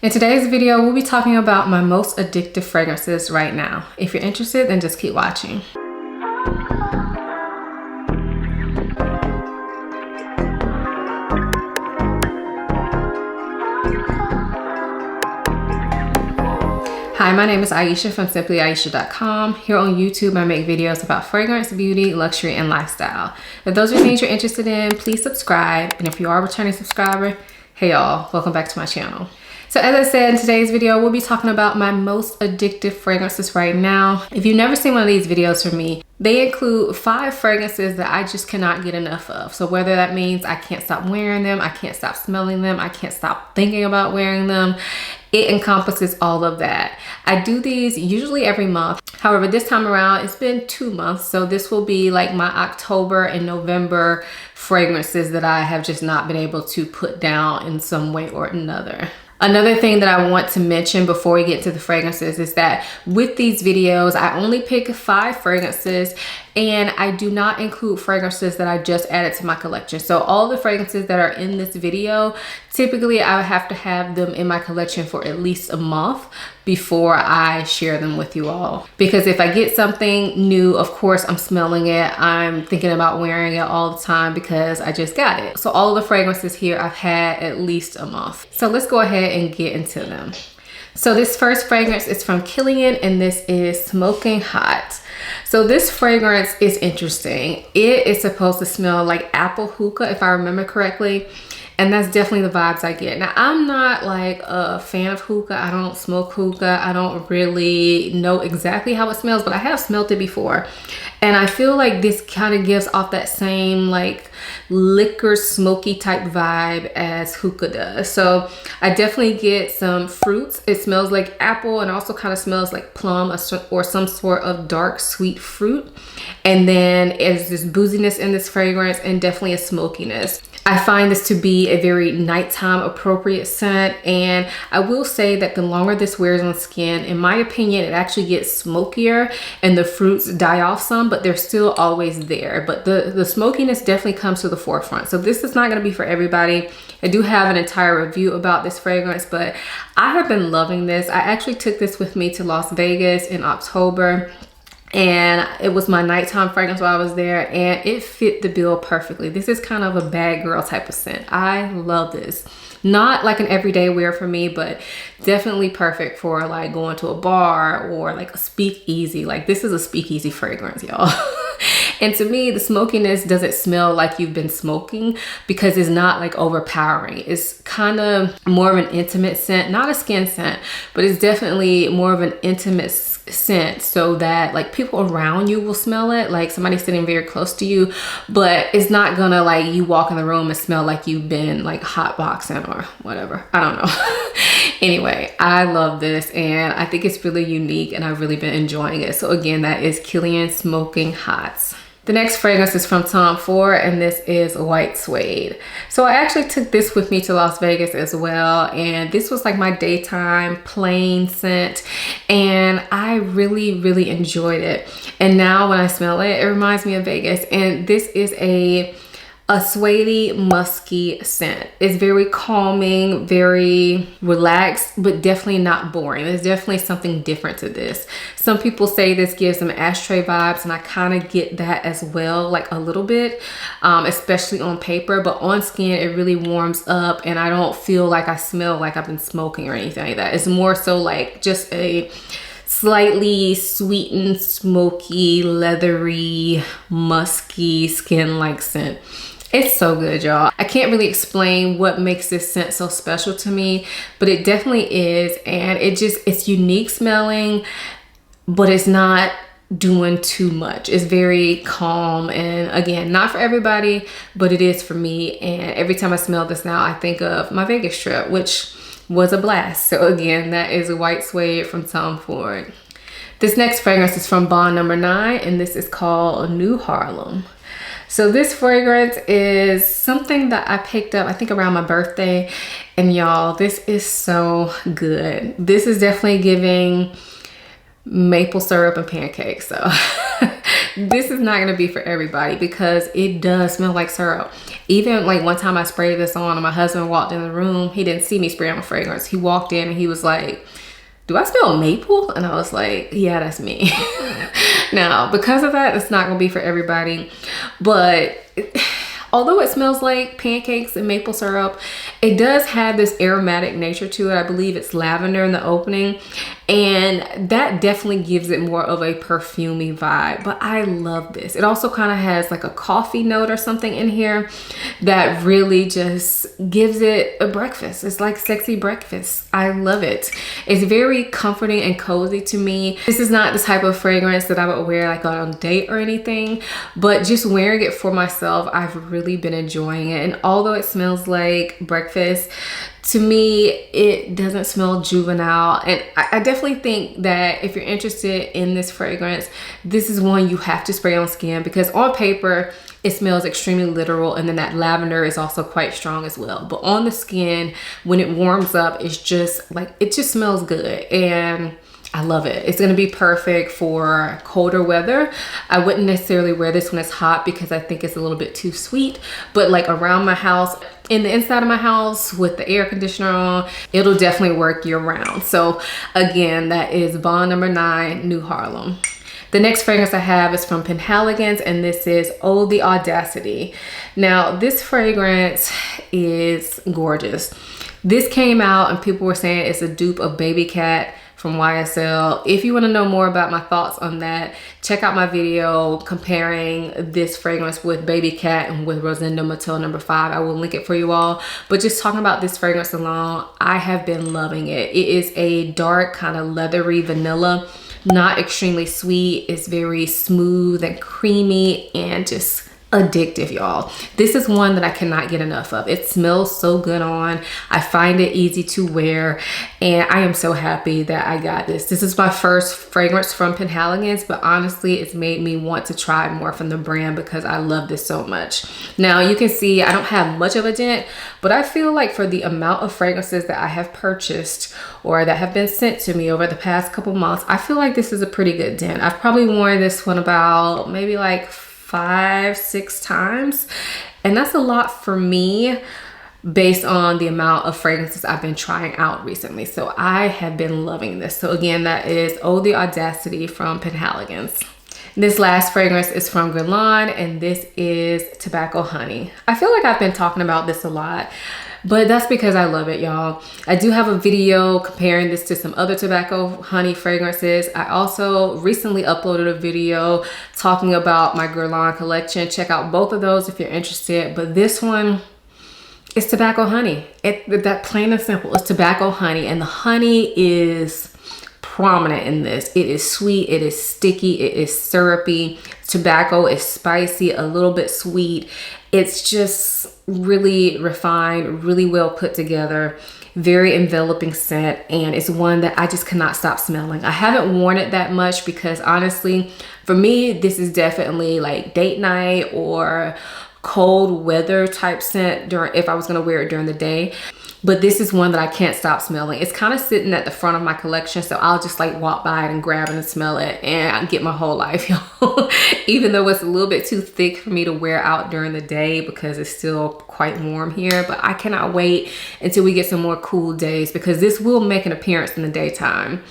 In today's video, we'll be talking about my most addictive fragrances right now. If you're interested, then just keep watching. Hi, my name is Ayesha from simplyayesha.com. Here on YouTube, I make videos about fragrance, beauty, luxury, and lifestyle. If those are things you're interested in, please subscribe. And if you are a returning subscriber, hey y'all, welcome back to my channel. So as I said, in today's video, we'll be talking about my most addictive fragrances right now. If you've never seen one of these videos from me, they include 5 fragrances that I just cannot get enough of. So whether that means I can't stop wearing them, I can't stop smelling them, I can't stop thinking about wearing them, it encompasses all of that. I do these usually every month. However, this time around, it's been 2 months. So this will be like my October and November fragrances that I have just not been able to put down in some way or another. Another thing that I want to mention before we get to the fragrances is that with these videos, I only pick 5 fragrances and I do not include fragrances that I just added to my collection. So all the fragrances that are in this video, typically I would have to have them in my collection for at least a month before I share them with you all. Because if I get something new, of course I'm smelling it, I'm thinking about wearing it all the time because I just got it. So all of the fragrances here I've had at least a month. So let's go ahead and get into them. So this first fragrance is from Killian and this is Smoking Hot. So this fragrance is interesting. It is supposed to smell like apple hookah, if I remember correctly. And that's definitely the vibes I get. Now, I'm not like a fan of hookah. I don't smoke hookah. I don't really know exactly how it smells, but I have smelled it before. And I feel like this kind of gives off that same like liquor smoky type vibe as hookah does. So I definitely get some fruits. It smells like apple and also kind of smells like plum or some sort of dark sweet fruit. And then there's this booziness in this fragrance and definitely a smokiness. I find this to be a very nighttime appropriate scent, and I will say that the longer this wears on skin, in my opinion, it actually gets smokier and the fruits die off some, but they're still always there. But the smokiness definitely comes to the forefront. So this is not going to be for everybody. I do have an entire review about this fragrance, but I have been loving this. I actually took this with me to Las Vegas in October. And it was my nighttime fragrance while I was there and it fit the bill perfectly. This is kind of a bad girl type of scent. I love this. Not like an everyday wear for me, but definitely perfect for like going to a bar or like a speakeasy. Like this is a speakeasy fragrance, y'all. And to me, the smokiness doesn't smell like you've been smoking because it's not like overpowering. It's kind of more of an intimate scent, not a skin scent, but it's definitely more of an intimate scent so that like people around you will smell it, like somebody sitting very close to you, but it's not gonna like you walk in the room and smell like you've been like hot boxing or whatever. I don't know. Anyway, I love this and I think it's really unique and I've really been enjoying it. So again, that is Killian Smoking Hot. The next fragrance is from Tom Ford and this is White Suede. So I actually took this with me to Las Vegas as well, and this was like my daytime plain scent and I really enjoyed it. And now when I smell it, it reminds me of Vegas, and this is a suede musky scent. It's very calming, very relaxed, but definitely not boring. There's definitely something different to this. Some people say this gives them ashtray vibes, and I kind of get that as well, like a little bit, especially on paper, but on skin, it really warms up and I don't feel like I smell like I've been smoking or anything like that. It's more so like just a slightly sweetened, smoky, leathery, musky, skin-like scent. It's so good, y'all. I can't really explain what makes this scent so special to me, but it definitely is. And it's unique smelling, but it's not doing too much. It's very calm, and again, not for everybody, but it is for me. And every time I smell this now, I think of my Vegas trip, which was a blast. So again, that is a White Suede from Tom Ford. This next fragrance is from Bond Number 9, and this is called New Harlem. So this fragrance is something that I picked up, I think around my birthday, and y'all, this is so good. This is definitely giving maple syrup and pancakes. So This is not going to be for everybody because it does smell like syrup. Even like one time I sprayed this on and my husband walked in the room. He didn't see me spray on the fragrance. He walked in and he was like, do I smell maple? And I was like, yeah, that's me. Now, because of that, it's not going to be for everybody. But although it smells like pancakes and maple syrup, it does have this aromatic nature to it. I believe it's lavender in the opening, and that definitely gives it more of a perfumey vibe. But I love this. It also kind of has like a coffee note or something in here that really just gives it a breakfast. It's like sexy breakfast. I love it. It's very comforting and cozy to me. This is not the type of fragrance that I would wear like on a date or anything, but just wearing it for myself, I've really been enjoying it. And although it smells like breakfast, to me it doesn't smell juvenile. And I definitely think that if you're interested in this fragrance, this is one you have to spray on skin, because on paper it smells extremely literal, and then that lavender is also quite strong as well. But on the skin, when it warms up, it's just like, it just smells good, and I love it. It's gonna be perfect for colder weather. I wouldn't necessarily wear this when it's hot because I think it's a little bit too sweet, but like around my house, in the inside of my house with the air conditioner on, it'll definitely work year round. So again, that is Bond number 9, New Harlem. The next fragrance I have is from Penhaligon's, and this is Oh the Audacity. Now this fragrance is gorgeous. This came out and people were saying it's a dupe of Baby Cat from YSL. If you want to know more about my thoughts on that, check out my video comparing this fragrance with Baby Cat and with Rosendo Mattel number 5. I will link it for you all. But just talking about this fragrance alone, I have been loving it. It is a dark kind of leathery vanilla, not extremely sweet. It's very smooth and creamy and just addictive, y'all. This is one that I cannot get enough of. It smells so good on. I find it easy to wear, and I am so happy that I got this. This is my first fragrance from Penhaligon's, but honestly, it's made me want to try more from the brand because I love this so much. Now, you can see I don't have much of a dent, but I feel like for the amount of fragrances that I have purchased or that have been sent to me over the past couple months, I feel like this is a pretty good dent. I've probably worn this one about maybe like 5-6 times, and that's a lot for me based on the amount of fragrances I've been trying out recently. So I have been loving this. So again, that is Oh the Audacity from Penhaligon's. This last fragrance is from Guerlain, and this is Tobacco Honey. I feel like I've been talking about this a lot, but that's because I love it, y'all. I do have a video comparing this to some other tobacco honey fragrances. I also recently uploaded a video talking about my Guerlain collection. Check out both of those if you're interested. But this one is tobacco honey. That plain and simple. It's tobacco honey, and the honey is prominent in this. It is sweet, it is sticky, it is syrupy. Tobacco is spicy, a little bit sweet. It's just really refined, really well put together, very enveloping scent, and it's one that I just cannot stop smelling. I haven't worn it that much because honestly, for me, this is definitely like date night or cold weather type scent if I was gonna wear it during the day. But this is one that I can't stop smelling. It's kind of sitting at the front of my collection, so I'll just like walk by it and grab it and smell it, and I get my whole life, y'all. Even though it's a little bit too thick for me to wear out during the day because it's still quite warm here. But I cannot wait until we get some more cool days, because this will make an appearance in the daytime.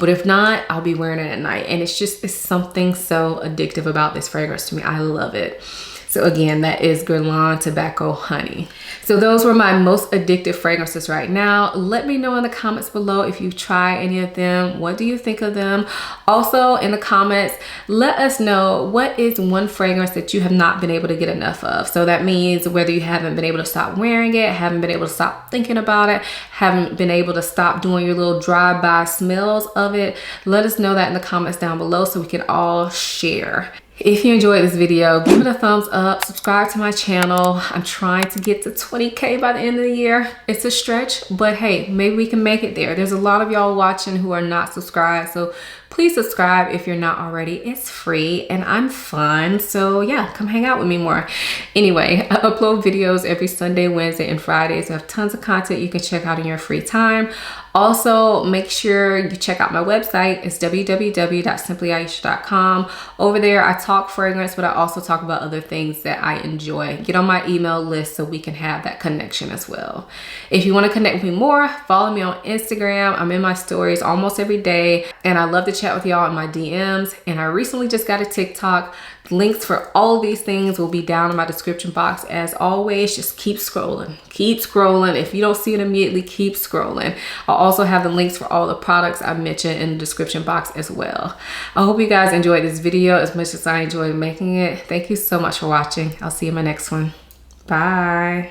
But if not, I'll be wearing it at night. And it's something so addictive about this fragrance to me. I love it. So again, that is Guerlain Tobacco Honey. So those were my most addictive fragrances right now. Let me know in the comments below if you've tried any of them. What do you think of them? Also in the comments, let us know what is one fragrance that you have not been able to get enough of. So that means whether you haven't been able to stop wearing it, haven't been able to stop thinking about it, haven't been able to stop doing your little drive-by smells of it. Let us know that in the comments down below so we can all share. If you enjoyed this video, give it a thumbs up, subscribe to my channel. I'm trying to get to 20K by the end of the year. It's a stretch, but hey, maybe we can make it there. There's a lot of y'all watching who are not subscribed, so Please subscribe if you're not already. It's free and I'm fun. So yeah, come hang out with me more. Anyway, I upload videos every Sunday, Wednesday, and Friday. So I have tons of content you can check out in your free time. Also, make sure you check out my website. It's www.simplyayesha.com. Over there, I talk fragrance, but I also talk about other things that I enjoy. Get on my email list so we can have that connection as well. If you want to connect with me more, follow me on Instagram. I'm in my stories almost every day, and I love to chat with y'all in my DMs. And I recently just got a TikTok. Links for all of these things will be down in my description box. As always, just keep scrolling. Keep scrolling. If you don't see it immediately, keep scrolling. I'll also have the links for all the products I mentioned in the description box as well. I hope you guys enjoyed this video as much as I enjoyed making it. Thank you so much for watching. I'll see you in my next one. Bye.